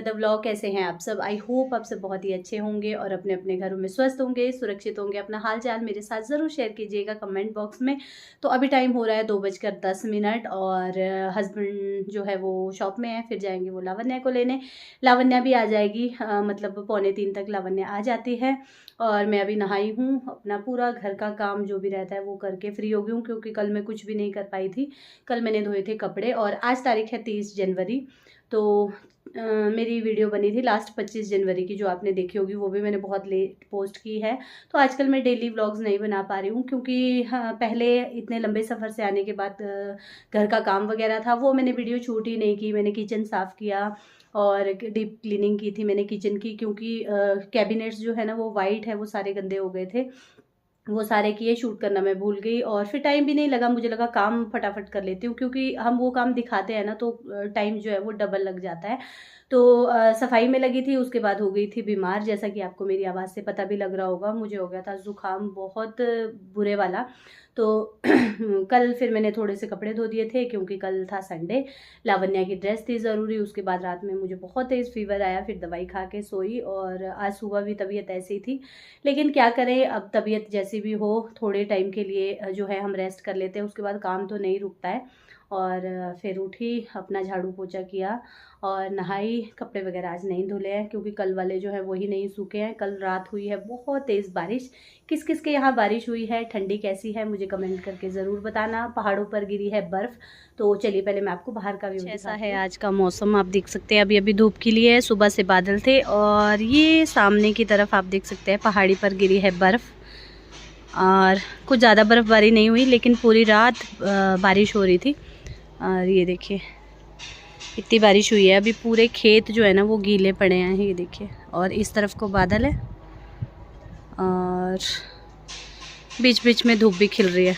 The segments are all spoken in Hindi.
The vlog. कैसे हैं आप सब? आई होप आप सब बहुत ही अच्छे होंगे और अपने अपने घरों में स्वस्थ होंगे, सुरक्षित होंगे। अपना हाल चाल मेरे साथ ज़रूर शेयर कीजिएगा कमेंट बॉक्स में। तो अभी टाइम हो रहा है 2:10 और हस्बैंड जो है वो शॉप में है, फिर जाएंगे वो लावण्या को लेने। लावण्या भी आ जाएगी, मतलब 2:45 तक लावण्या आ जाती है। और मैं अभी नहाई हूँ, अपना पूरा घर का काम जो भी रहता है वो करके फ्री हो गई हूँ, क्योंकि कल मैं कुछ भी नहीं कर पाई थी। कल मैंने धोए थे कपड़े और आज तारीख है 30 जनवरी। तो मेरी वीडियो बनी थी लास्ट 25 जनवरी की, जो आपने देखी होगी, वो भी मैंने बहुत लेट पोस्ट की है। तो आजकल मैं डेली व्लॉग्स नहीं बना पा रही हूँ, क्योंकि पहले इतने लंबे सफ़र से आने के बाद घर का काम वगैरह था, वो मैंने वीडियो शूट ही नहीं की। मैंने किचन साफ़ किया और डीप क्लीनिंग की थी मैंने किचन की, क्योंकि कैबिनेट्स जो है ना वो वाइट है, वो सारे गंदे हो गए थे। वो सारे किए, शूट करना मैं भूल गई और फिर टाइम भी नहीं लगा। मुझे लगा काम फटाफट कर लेती हूँ, क्योंकि हम वो काम दिखाते हैं ना तो टाइम जो है वो डबल लग जाता है। तो सफाई में लगी थी, उसके बाद हो गई थी बीमार। जैसा कि आपको मेरी आवाज़ से पता भी लग रहा होगा, मुझे हो गया था जुकाम बहुत बुरे वाला। तो कल फिर मैंने थोड़े से कपड़े धो दिए थे, क्योंकि कल था संडे। लावण्या की ड्रेस थी ज़रूरी। उसके बाद रात में मुझे बहुत तेज़ फीवर आया, फिर दवाई खा के सोई और आज सुबह भी तबीयत ऐसी थी। लेकिन क्या करें, अब तबीयत जैसी भी हो, थोड़े टाइम के लिए जो है हम रेस्ट कर लेते हैं, उसके बाद काम तो नहीं रुकता है। और फिर उठी, अपना झाड़ू पोछा किया और नहाई। कपड़े वगैरह आज नहीं धुले हैं, क्योंकि कल वाले जो है वही नहीं सूखे हैं। कल रात हुई है बहुत तेज़ बारिश। किस किस के यहाँ बारिश हुई है, ठंडी कैसी है, मुझे कमेंट करके ज़रूर बताना। पहाड़ों पर गिरी है बर्फ़। तो चलिए पहले मैं आपको बाहर का व्यू ऐसा है आज का मौसम। आप देख सकते हैं अभी अभी धूप खिली है, सुबह से बादल थे और ये सामने की तरफ आप देख सकते हैं पहाड़ी पर गिरी है बर्फ़। और कुछ ज़्यादा बर्फ़बारी नहीं हुई, लेकिन पूरी रात बारिश हो रही थी। और ये देखिए इतनी बारिश हुई है, अभी पूरे खेत जो है ना वो गीले पड़े हैं, ये देखिए। और इस तरफ को बादल है और बीच बीच में धूप भी खिल रही है।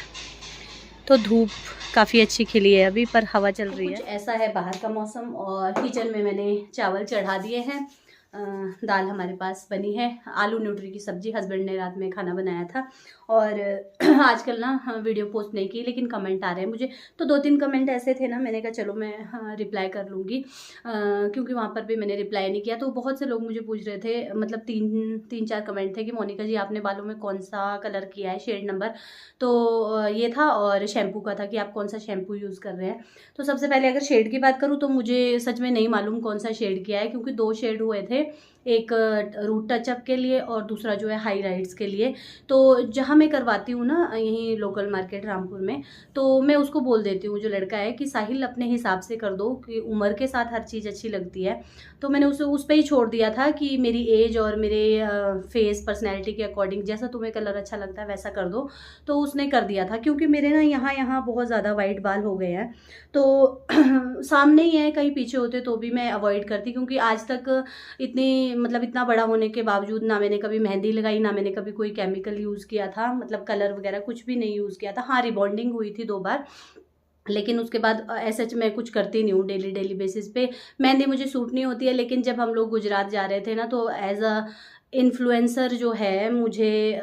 तो धूप काफ़ी अच्छी खिली है अभी, पर हवा चल रही है। ऐसा है बाहर का मौसम। और किचन में मैंने चावल चढ़ा दिए हैं। दाल हमारे पास बनी है, आलू न्यूट्री की सब्जी। हस्बैंड ने रात में खाना बनाया था। और आजकल ना वीडियो पोस्ट नहीं की, लेकिन कमेंट आ रहे हैं मुझे। तो 2-3 कमेंट ऐसे थे ना, मैंने कहा चलो मैं रिप्लाई कर लूँगी, क्योंकि वहाँ पर भी मैंने रिप्लाई नहीं किया। तो बहुत से लोग मुझे पूछ रहे थे, मतलब 3-4 कमेंट थे कि मोनिका जी आपने बालों में कौन सा कलर किया है, शेड नंबर। तो ये था, और शैम्पू का था कि आप कौन सा शैम्पू यूज़ कर रहे हैं। तो सबसे पहले अगर शेड की बात करूँ तो मुझे सच में नहीं मालूम कौन सा शेड किया है, क्योंकि 2 शेड हुए थे, एक रूट टचअप के लिए और दूसरा जो है हाईलाइट्स के लिए। तो जहाँ मैं करवाती हूँ ना, यहीं लोकल मार्केट रामपुर में, तो मैं उसको बोल देती हूँ जो लड़का है कि साहिल अपने हिसाब से कर दो, कि उम्र के साथ हर चीज़ अच्छी लगती है। तो मैंने उसे उस पर ही छोड़ दिया था कि मेरी एज और मेरे फेस पर्सनैलिटी के अकॉर्डिंग जैसा तुम्हें कलर अच्छा लगता है वैसा कर दो। तो उसने कर दिया था, क्योंकि मेरे ना यहाँ बहुत ज़्यादा वाइट बाल हो गए हैं। तो सामने ही है, कहीं पीछे होते तो भी मैं अवॉइड करती, क्योंकि आज तक इतना बड़ा होने के बावजूद ना मैंने कभी मेहंदी लगाई, ना मैंने कभी कोई केमिकल यूज़ किया था, मतलब कलर वगैरह कुछ भी नहीं यूज़ किया था। हाँ, रिबॉन्डिंग हुई थी 2 बार, लेकिन उसके बाद ऐसा मैं कुछ करती नहीं हूँ डेली बेसिस पे। मेहंदी मुझे सूट नहीं होती है। लेकिन जब हम लोग गुजरात जा रहे थे ना, तो एज अ इन्फ्लुएंसर जो है मुझे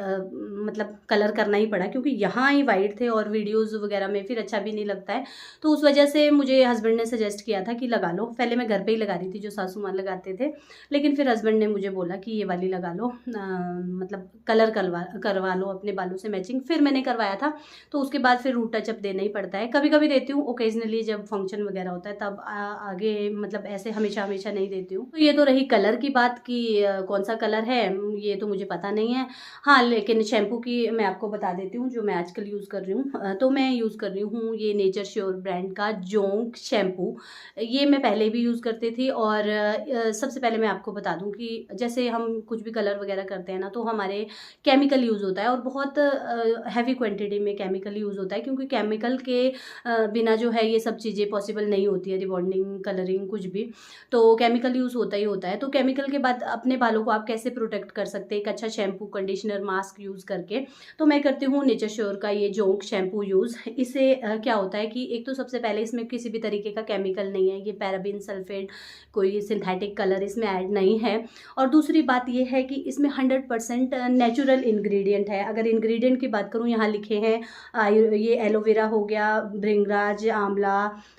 मतलब कलर करना ही पड़ा, क्योंकि यहाँ ही वाइट थे और वीडियोस वगैरह में फिर अच्छा भी नहीं लगता है। तो उस वजह से मुझे हस्बैंड ने सजेस्ट किया था कि लगा लो। पहले मैं घर पे ही लगा रही थी, जो सासू माँ लगाते थे, लेकिन फिर हस्बैंड ने मुझे बोला कि ये वाली लगा लो, मतलब कलर करवा लो अपने बालों से मैचिंग। फिर मैंने करवाया था। तो उसके बाद फिर रूट टचअप देना ही पड़ता है। कभी कभी देती हूँ, ओकेजनली जब फंक्शन वगैरह होता है तब आगे, मतलब ऐसे हमेशा नहीं देती हूँ। तो ये तो रही कलर की बात कि कौन सा कलर है, ये तो मुझे पता नहीं है। हाँ, लेकिन शैम्पू की मैं आपको बता देती हूँ जो मैं आजकल यूज़ कर रही हूँ। तो मैं यूज़ कर रही हूँ ये नेचर श्योर ब्रांड का जोंक शैम्पू। ये मैं पहले भी यूज़ करती थी। और सबसे पहले मैं आपको बता दूँ कि जैसे हम कुछ भी कलर वगैरह करते हैं ना, तो हमारे केमिकल यूज़ होता है, और बहुत हैवी क्वांटिटी में केमिकल यूज़ होता है, क्योंकि केमिकल के बिना जो है ये सब चीज़ें पॉसिबल नहीं होती है, रिबॉन्डिंग, कलरिंग, कुछ भी। तो केमिकल यूज़ होता ही होता है। तो केमिकल के बाद अपने बालों को आप कैसे प्रोटेक्ट कर सकते हैं एक अच्छा शैम्पू, कंडीशनर, मास्क यूज़ करके। करके। तो मैं करती हूँ नेचर श्योर का ये जोंक शैम्पू यूज़। इससे क्या होता है कि एक तो सबसे पहले इसमें किसी भी तरीके का केमिकल नहीं है, ये पैराबिन सल्फेट कोई सिंथेटिक कलर इसमें ऐड नहीं है। और दूसरी बात ये है कि इसमें 100% नेचुरल इंग्रेडिएंट है। अगर इंग्रेडिएंट की बात करूँ, यहाँ लिखे हैं ये एलोवेरा हो गया, भृंगराज, आंवला,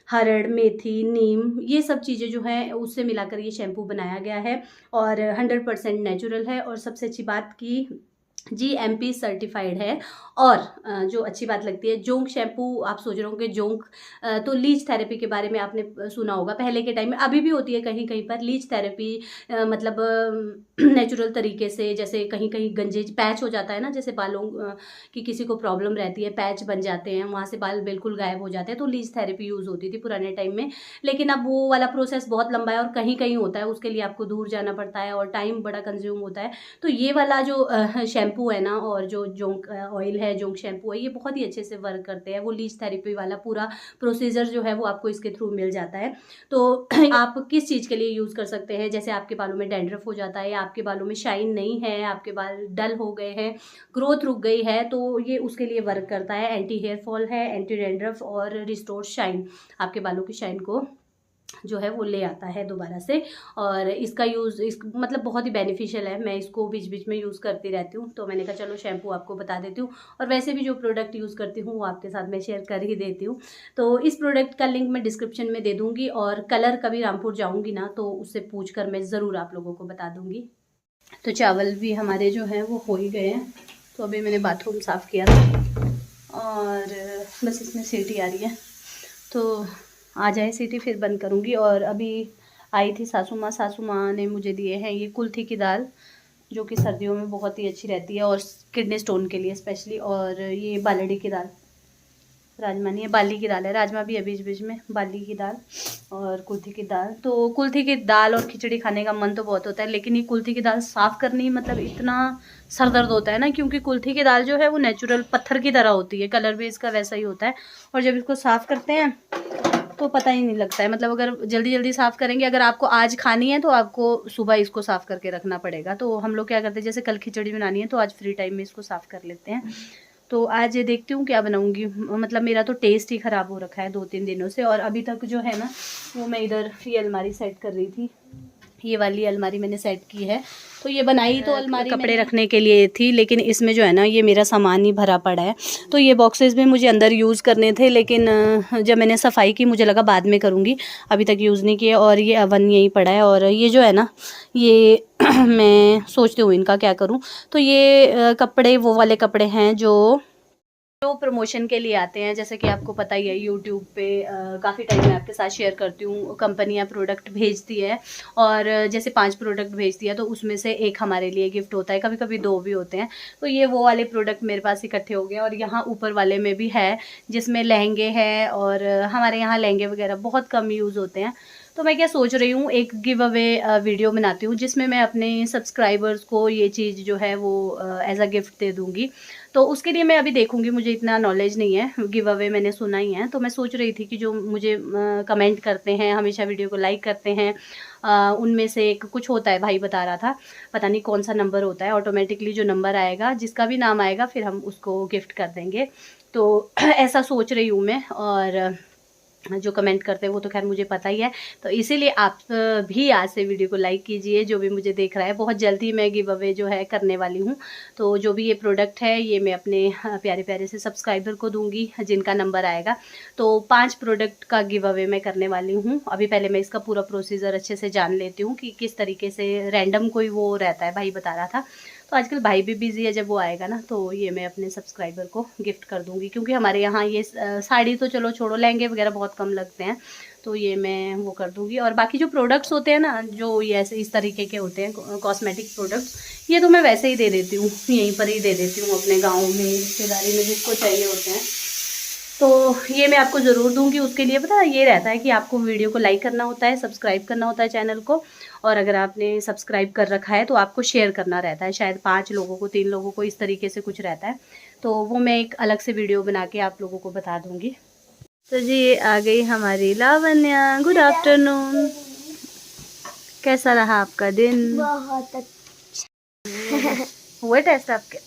हरड़, मेथी, नीम, ये सब चीज़ें जो हैं उससे मिलाकर ये शैम्पू बनाया गया है और 100% नेचुरल है। और सबसे अच्छी बात की GMP सर्टिफाइड है। और जो अच्छी बात लगती है, जोंक शैम्पू, आप सोच रहे होंगे जोंक तो लीच थेरेपी के बारे में आपने सुना होगा पहले के टाइम में, अभी भी होती है कहीं कहीं पर लीच थेरेपी, मतलब नेचुरल तरीके से। जैसे कहीं कहीं गंजे पैच हो जाता है ना, जैसे बालों की किसी को प्रॉब्लम रहती है, पैच बन जाते हैं, वहाँ से बाल बिल्कुल गायब हो जाते हैं, तो लीच थेरेपी यूज़ होती थी पुराने टाइम में। लेकिन अब वो वाला प्रोसेस बहुत लंबा है और कहीं कहीं होता है, उसके लिए आपको दूर जाना पड़ता है और टाइम बड़ा कंज्यूम होता है। तो ये वाला जो शैम्पू है ना, और जो जोंक ऑयल है, जोंक शैम्पू है, ये बहुत ही अच्छे से वर्क करते हैं। वो लीच थेरेपी वाला पूरा प्रोसीजर जो है वो आपको इसके थ्रू मिल जाता है। तो आप किस चीज़ के लिए यूज़ कर सकते हैं, जैसे आपके बालों में डैंड्रफ हो जाता है या आपके बालों में शाइन नहीं है, आपके बाल डल हो गए हैं, ग्रोथ रुक गई है, तो ये उसके लिए वर्क करता है। एंटी हेयर फॉल है, एंटी डैंड्रफ और रिस्टोर शाइन, आपके बालों की शाइन को जो है वो ले आता है दोबारा से। और इसका यूज़ मतलब बहुत ही बेनिफिशियल है। मैं इसको बीच बीच में यूज़ करती रहती हूँ, तो मैंने कहा चलो शैम्पू आपको बता देती हूँ। और वैसे भी जो प्रोडक्ट यूज़ करती हूँ वो आपके साथ मैं शेयर कर ही देती हूँ। तो इस प्रोडक्ट का लिंक मैं डिस्क्रिप्शन में दे दूँगी, और कलर कभी रामपुर जाऊँगी ना तो उससे पूछ कर मैं ज़रूर आप लोगों को बता दूँगी। तो चावल भी हमारे जो हैं वो हो ही गए हैं। तो अभी मैंने बाथरूम साफ़ किया था और बस इसमें सीटी आ रही है, तो आ जाए सीटी फिर बंद करूँगी। और अभी आई थी सासू माँ ने मुझे दिए हैं ये कुल्थी की दाल, जो कि सर्दियों में बहुत ही अच्छी रहती है और किडनी स्टोन के लिए स्पेशली। और ये बालड़ी की दाल, राजमा नहीं है, बाली की दाल है, राजमा भी है बीच बीच में, बाली की दाल और कुल्थी की दाल। तो कुल्थी की दाल और खिचड़ी खाने का मन तो बहुत होता है, लेकिन ये कुल्थी की दाल साफ़ करनी मतलब इतना सर दर्द होता है ना, क्योंकि कुल्थी की दाल जो है वो नेचुरल पत्थर की तरह होती है, कलर भी इसका वैसा ही होता है। और जब इसको साफ़ करते हैं तो पता ही नहीं लगता है, मतलब अगर जल्दी जल्दी साफ़ करेंगे, अगर आपको आज खानी है तो आपको सुबह इसको साफ़ करके रखना पड़ेगा। तो हम लोग क्या करते हैं, जैसे कल खिचड़ी बनानी है तो आज फ्री टाइम में इसको साफ़ कर लेते हैं। तो आज देखती हूँ क्या बनाऊँगी। मतलब मेरा तो टेस्ट ही ख़राब हो रखा है 2-3 दिनों से, और अभी तक जो है ना वो मैं इधर ये अलमारी सेट कर रही थी, ये वाली अलमारी मैंने सेट की है। तो ये बनाई तो अलमारी कपड़े रखने के लिए थी, लेकिन इसमें जो है ना ये मेरा सामान ही भरा पड़ा है। तो ये बॉक्सेस भी मुझे अंदर यूज़ करने थे, लेकिन जब मैंने सफाई की मुझे लगा बाद में करूँगी, अभी तक यूज़ नहीं किया। और ये अवन यहीं पड़ा है, और ये जो है ना ये मैं सोचती हूँ इनका क्या करूँ। तो ये कपड़े वो वाले कपड़े हैं जो प्रमोशन के लिए आते हैं। जैसे कि आपको पता ही है यूट्यूब पे काफ़ी टाइम मैं आपके साथ शेयर करती हूँ, कंपनियाँ प्रोडक्ट भेजती है, और जैसे 5 प्रोडक्ट भेजती है तो उसमें से एक हमारे लिए गिफ्ट होता है, कभी कभी 2 भी होते हैं। तो ये वो वाले प्रोडक्ट मेरे पास इकट्ठे हो गए। और यहाँ ऊपर वाले में भी है जिसमें लहंगे हैं, और हमारे यहाँ लहंगे वगैरह बहुत कम यूज़ होते हैं। तो मैं क्या सोच रही हूँ, एक गिव अवे वीडियो बनाती हूँ जिसमें मैं अपने सब्सक्राइबर्स को ये चीज़ जो है वो एज अ गिफ्ट दे दूँगी। तो उसके लिए मैं अभी देखूँगी, मुझे इतना नॉलेज नहीं है, गिव अवे मैंने सुना ही है। तो मैं सोच रही थी कि जो मुझे कमेंट करते हैं, हमेशा वीडियो को लाइक करते हैं, उनमें से एक कुछ होता है, भाई बता रहा था, पता नहीं कौन सा नंबर होता है, ऑटोमेटिकली जो नंबर आएगा जिसका भी नाम आएगा फिर हम उसको गिफ्ट कर देंगे। तो ऐसा सोच रही हूँ मैं। और जो कमेंट करते हैं वो तो खैर मुझे पता ही है, तो इसीलिए आप भी आज से वीडियो को लाइक कीजिए जो भी मुझे देख रहा है। बहुत जल्दी मैं गिव अवे जो है करने वाली हूँ। तो जो भी ये प्रोडक्ट है ये मैं अपने प्यारे प्यारे से सब्सक्राइबर को दूंगी जिनका नंबर आएगा। तो 5 प्रोडक्ट का गिव अवे मैं करने वाली हूँ। अभी पहले मैं इसका पूरा प्रोसीजर अच्छे से जान लेती हूँ कि किस तरीके से, रैंडम कोई वो रहता है, भाई बता रहा था। तो आजकल भाई भी बिज़ी है, जब वो आएगा ना तो ये मैं अपने सब्सक्राइबर को गिफ्ट कर दूंगी, क्योंकि हमारे यहाँ ये साड़ी तो चलो छोड़ो, लहंगे वगैरह बहुत कम लगते हैं, तो ये मैं वो कर दूंगी। और बाकी जो प्रोडक्ट्स होते हैं ना, जो ये ऐसे इस तरीके के होते हैं कॉस्मेटिक प्रोडक्ट्स, ये तो मैं वैसे ही दे देती हूँ, यहीं पर ही दे देती हूँ अपने गाँव में, रिश्तेदारी में जिसको चाहिए होते हैं। तो ये मैं आपको ज़रूर दूंगी। उसके लिए पता ये रहता है कि आपको वीडियो को लाइक करना होता है, सब्सक्राइब करना होता है चैनल को, और अगर आपने सब्सक्राइब कर रखा है तो आपको शेयर करना रहता है, शायद 5 लोगों को, 3 लोगों को, इस तरीके से कुछ रहता है। तो वो मैं एक अलग से वीडियो बना के आप लोगों को बता दूंगी। तो जी ये आ गई हमारी लावण्या, गुड आफ्टरनून। कैसा रहा आपका दिन? बहुत अच्छा। हुए टेस्ट आपके?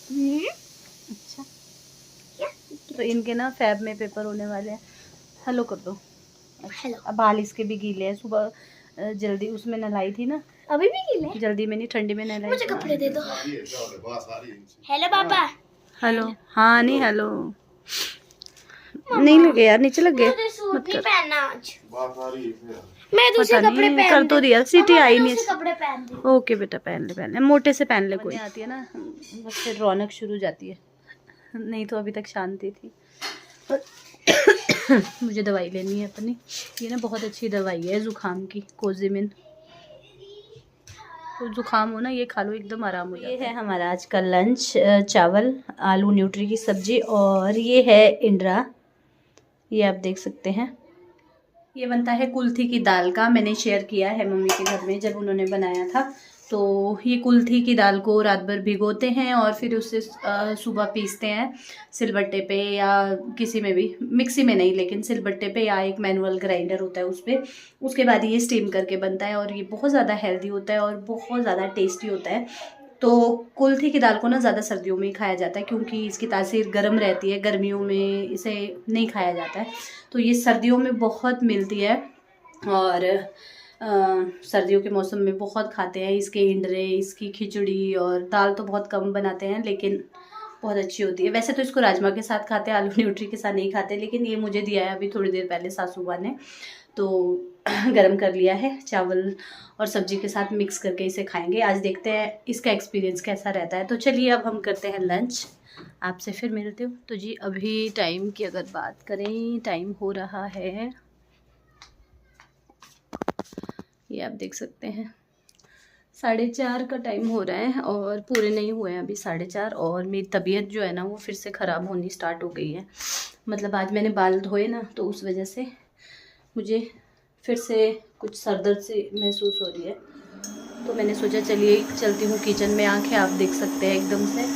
तो इनके ना फैब में पेपर होने वाले हैं। हेलो कर दो। हेलो। अब बाल इसके भी गीले हैं, सुबह जल्दी उसमें नहलाई थी ना। अभी भी गीले? जल्दी में नहीं, ठंडी में नहलाई। मुझे कपड़े दे दो। हेलो पापा। हेलो। हाँ नहीं हेलो नहीं लगे यार, नीचे लग गए। मुझे सूट नहीं पहनना आज। मैं पता दूसरे कपड़े नहीं पहन कर तो रिया, सीटी आई नहीं। कपड़े पहन दी। ओके बेटा पहन ले, मोटे से पहन ले। कोई आती है ना बस फिर रौनक शुरू हो जाती है, नहीं तो अभी तक शांति थी। मुझे दवाई लेनी है अपनी, ये ना बहुत अच्छी दवाई है जुकाम की, कोजिमिन। तो जुकाम हो ना ये खा लो, एकदम आराम हो जाता है। ये है हमारा आज का लंच, चावल आलू न्यूट्री की सब्जी, और ये है इंद्रा, ये आप देख सकते हैं। ये बनता है कुल्थी की दाल का, मैंने शेयर किया है मम्मी के घर में जब उन्होंने बनाया था। तो ये कुल्थी की दाल को रात भर भिगोते हैं और फिर उससे सुबह पीसते हैं सिलबट्टे पे, या किसी में भी, मिक्सी में नहीं लेकिन सिलबट्टे पे, या एक मैनुअल ग्राइंडर होता है उस पर। उसके बाद ये स्टीम करके बनता है और ये बहुत ज़्यादा हेल्दी होता है और बहुत ज़्यादा टेस्टी होता है। तो कुल्थी की दाल को ना ज़्यादा सर्दियों में ही खाया जाता है क्योंकि इसकी तासीर गर्म रहती है, गर्मियों में इसे नहीं खाया जाता है। तो ये सर्दियों में बहुत मिलती है और सर्दियों के मौसम में बहुत खाते हैं इसके इंडरे, इसकी खिचड़ी, और दाल तो बहुत कम बनाते हैं लेकिन बहुत अच्छी होती है। वैसे तो इसको राजमा के साथ खाते हैं, आलू न्यूट्री के साथ नहीं खाते, लेकिन ये मुझे दिया है अभी थोड़ी देर पहले सासू माँ ने, तो गरम कर लिया है, चावल और सब्जी के साथ मिक्स करके इसे खाएंगे। आज देखते हैं इसका एक्सपीरियंस कैसा रहता है। तो चलिए अब हम करते हैं लंच, आपसे फिर मिलते हो। तो जी अभी टाइम की अगर बात करें, टाइम हो रहा है, ये आप देख सकते हैं 4:30 का टाइम हो रहा है और पूरे नहीं हुए हैं अभी 4:30। और मेरी तबीयत जो है ना वो फिर से ख़राब होनी स्टार्ट हो गई है। मतलब आज मैंने बाल धोए ना, तो उस वजह से मुझे फिर से कुछ सर दर्द से महसूस हो रही है। तो मैंने सोचा चलिए चलती हूँ किचन में, आंखें आप देख सकते हैं एकदम से।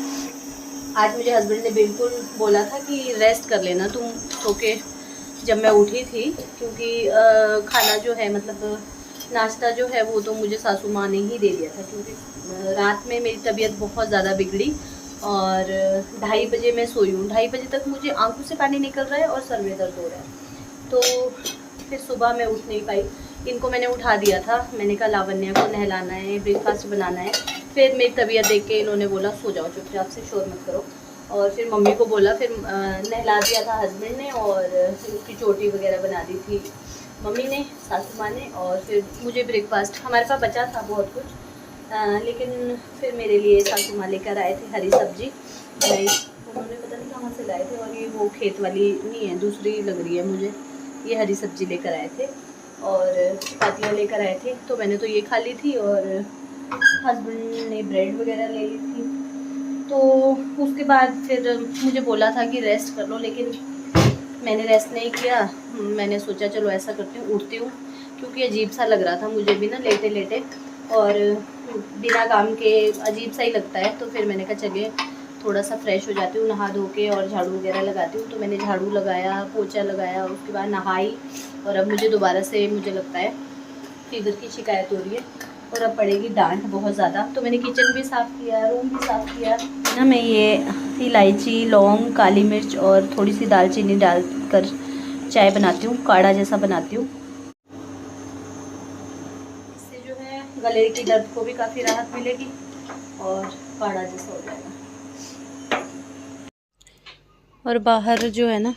आज मुझे हस्बैंड ने बिल्कुल बोला था कि रेस्ट कर लेना तुम सो के, जब मैं उठी थी, क्योंकि खाना जो है मतलब नाश्ता जो है वो तो मुझे सासू माँ ने ही दे दिया था, क्योंकि रात में मेरी तबीयत बहुत ज़्यादा बिगड़ी और 2:30 बजे मैं सोई हूँ। 2:30 बजे तक मुझे आंखों से पानी निकल रहा है और सर में दर्द हो रहा है। तो फिर सुबह मैं उठ नहीं पाई, इनको मैंने उठा दिया था, मैंने कहा लावण्या को नहलाना है, ब्रेकफास्ट बनाना है। फिर मेरी तबीयत देख के इन्होंने बोला सो जाओ चुपचाप से, शोर मत करो। और फिर मम्मी को बोला, फिर नहला दिया था हस्बैंड ने और उसकी चोटी वगैरह बना दी थी मम्मी ने, सासू माँ ने। और फिर मुझे ब्रेकफास्ट, हमारे पास बचा था बहुत कुछ, लेकिन फिर मेरे लिए सासू माँ लेकर आए थे हरी सब्जी, उन्होंने पता नहीं कहाँ से लाए थे, और ये वो खेत वाली नहीं है, दूसरी लग रही है मुझे। ये हरी सब्जी लेकर आए थे और चपातियाँ लेकर आए थे, तो मैंने तो ये खा ली थी और हस्बैंड ने ब्रेड वगैरह ले ली थी। तो उसके बाद फिर मुझे बोला था कि रेस्ट कर लो, लेकिन मैंने रेस्ट नहीं किया। मैंने सोचा चलो ऐसा करती हूँ, उठती हूँ, क्योंकि अजीब सा लग रहा था मुझे भी ना लेटे लेटे, और बिना काम के अजीब सा ही लगता है। तो फिर मैंने कहा चलिए थोड़ा सा फ्रेश हो जाती हूँ, नहा धो के और झाड़ू वगैरह लगाती हूँ। तो मैंने झाड़ू लगाया, पोछा लगाया, उसके बाद नहाई, और अब मुझे दोबारा से मुझे लगता है फीवर की शिकायत हो रही है और अब पड़ेगी डांट बहुत ज़्यादा। तो मैंने किचन भी साफ़ किया, रूम भी साफ़ किया ना। मैं ये इलायची, लौंग, काली मिर्च और थोड़ी सी दालचीनी डालकर चाय बनाती हूँ, काढ़ा जैसा बनाती हूँ। इससे जो है गले की दर्द को भी काफ़ी राहत मिलेगी और काढ़ा जैसा हो जाएगा। और बाहर जो है ना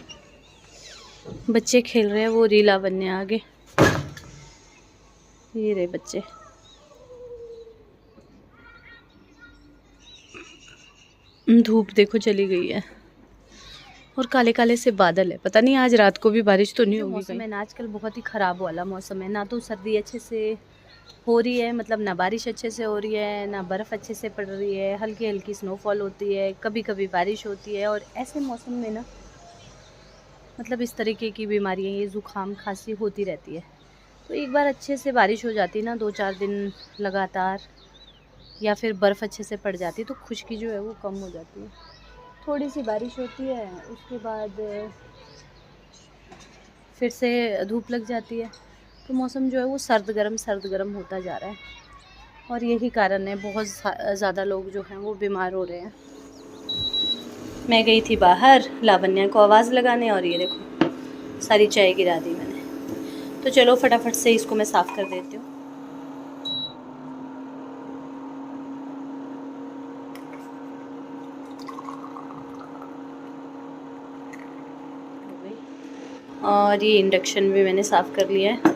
बच्चे खेल रहे हैं, वो रीला बनने आगे, ये रहे बच्चे। धूप देखो चली गई है और काले काले से बादल है, पता नहीं आज रात को भी बारिश तो नहीं होगी। मौसम है ना आजकल बहुत ही ख़राब वाला मौसम है, ना तो सर्दी अच्छे से हो रही है, मतलब ना बारिश अच्छे से हो रही है, ना बर्फ़ अच्छे से पड़ रही है, हल्की हल्की स्नोफॉल होती है, कभी कभी बारिश होती है। और ऐसे मौसम में ना मतलब इस तरीके की बीमारियाँ, ये ज़ुकाम खांसी होती रहती है। तो एक बार अच्छे से बारिश हो जाती ना 2-4 दिन लगातार, या फिर बर्फ़ अच्छे से पड़ जाती, तो खुश्की जो है वो कम हो जाती है। थोड़ी सी बारिश होती है, उसके बाद फिर से धूप लग जाती है, तो मौसम जो है वो सर्द गर्म होता जा रहा है। और यही कारण है बहुत ज़्यादा लोग जो हैं वो बीमार हो रहे हैं। मैं गई थी बाहर लावण्या को आवाज़ लगाने और ये देखो सारी चाय गिरा दी मैंने। तो चलो फटाफट से इसको मैं साफ़ कर देती हूँ। और ये इंडक्शन भी मैंने साफ़ कर लिया है।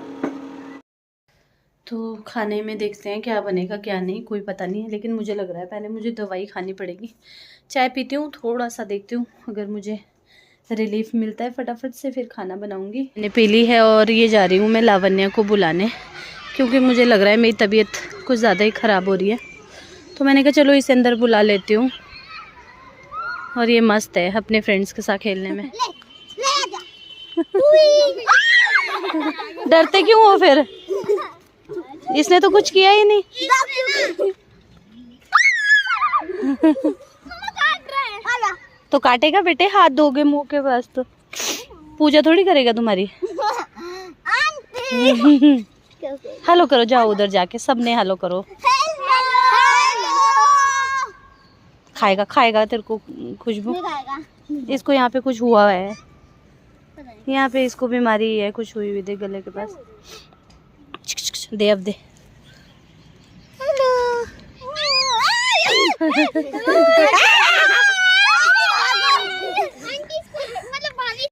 तो खाने में देखते हैं क्या बनेगा क्या नहीं, कोई पता नहीं है, लेकिन मुझे लग रहा है पहले मुझे दवाई खानी पड़ेगी। चाय पीती हूँ, थोड़ा सा देखती हूँ, अगर मुझे रिलीफ मिलता है फटाफट से फिर खाना बनाऊँगी। मैंने पी ली है और ये जा रही हूँ मैं लावण्या को बुलाने, क्योंकि मुझे लग रहा है मेरी तबीयत कुछ ज़्यादा ही ख़राब हो रही है। तो मैंने कहा चलो इसे अंदर बुला लेती हूँ। और ये मस्त है अपने फ्रेंड्स के साथ खेलने में। डरते क्यों हो फिर? इसने तो कुछ किया ही नहीं। तो काटेगा बेटे, हाथ धोगे मुंह के पास तो पूजा थोड़ी करेगा तुम्हारी। हेलो करो, जाओ उधर जाके सबने हेलो करो। खाएगा खाएगा तेरे को खुशबू। इसको यहाँ पे कुछ हुआ है, यहाँ पे इसको बीमारी है कुछ हुई हुई, दे गले के पास। दे अब दे।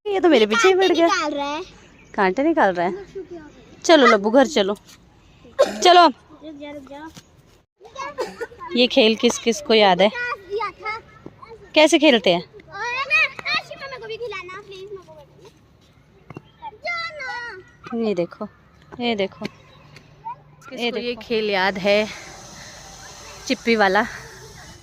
ये तो मेरे पीछे ही पड़ गया, कांटे निकाल रहा है। चलो लब्बू घर चलो, चलो। ये खेल किस किस को याद है? कैसे खेलते हैं? ये देखो, ये देखो, ये खेल याद है चिप्पी वाला?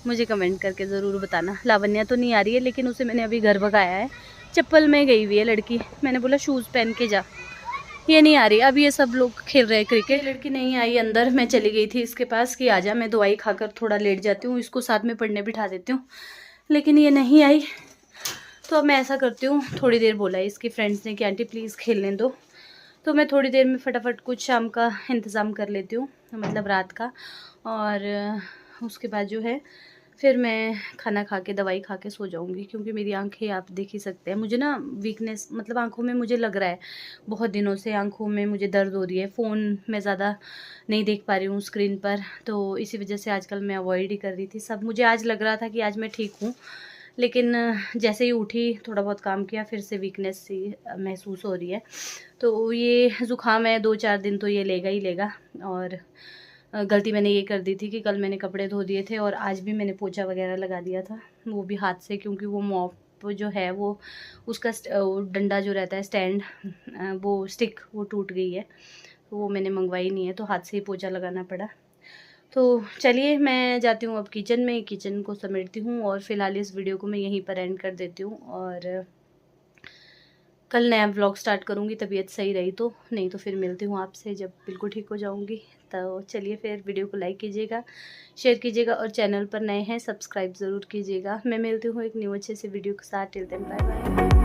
मुझे कमेंट करके ज़रूर बताना। लावण्या तो नहीं आ रही है, लेकिन उसे मैंने अभी घर भगाया है। चप्पल में गई हुई है लड़की, मैंने बोला शूज़ पहन के जा, ये नहीं आ रही। अब ये सब लोग खेल रहे हैं क्रिकेट। लड़की नहीं आई अंदर, मैं चली गई थी इसके पास कि आजा, मैं दवाई खाकर थोड़ा लेट जाती हूँ, इसको साथ में पढ़ने बिठा देती हूँ, लेकिन ये नहीं आई। तो अब मैं ऐसा करती हूँ, थोड़ी देर बोला है इसकी फ्रेंड्स ने कि आंटी प्लीज़ खेलने दो, तो मैं थोड़ी देर में फटाफट कुछ शाम का इंतज़ाम कर लेती हूँ, मतलब रात का। और उसके बाद जो है फिर मैं खाना खा के दवाई खा के सो जाऊँगी, क्योंकि मेरी आंखें आप देख ही सकते हैं, मुझे ना वीकनेस, मतलब आंखों में मुझे लग रहा है बहुत दिनों से आंखों में मुझे दर्द हो रही है। फ़ोन में ज़्यादा नहीं देख पा रही हूँ स्क्रीन पर, तो इसी वजह से आजकल मैं अवॉइड ही कर रही थी सब। मुझे आज लग रहा था कि आज मैं ठीक हूँ, लेकिन जैसे ही उठी थोड़ा बहुत काम किया फिर से वीकनेस सी महसूस हो रही है। तो ये ज़ुकाम है, 2-4 दिन तो ये लेगा ही लेगा। और गलती मैंने ये कर दी थी कि कल मैंने कपड़े धो दिए थे और आज भी मैंने पोछा वगैरह लगा दिया था, वो भी हाथ से, क्योंकि वो मॉप जो है वो उसका डंडा जो रहता है स्टैंड, वो स्टिक वो टूट गई है, तो वो मैंने मंगवाई नहीं है, तो हाथ से ही पोछा लगाना पड़ा। तो चलिए मैं जाती हूँ अब किचन में, किचन को समेटती हूँ और फ़िलहाल इस वीडियो को मैं यहीं पर एंड कर देती हूँ। और कल नया व्लॉग स्टार्ट करूँगी, तबीयत सही रही तो, नहीं तो फिर मिलती हूँ आपसे जब बिल्कुल ठीक हो जाऊँगी। तो चलिए फिर वीडियो को लाइक कीजिएगा, शेयर कीजिएगा, और चैनल पर नए हैं सब्सक्राइब ज़रूर कीजिएगा। मैं मिलती हूँ एक न्यू अच्छे से वीडियो के साथ। Till then bye bye.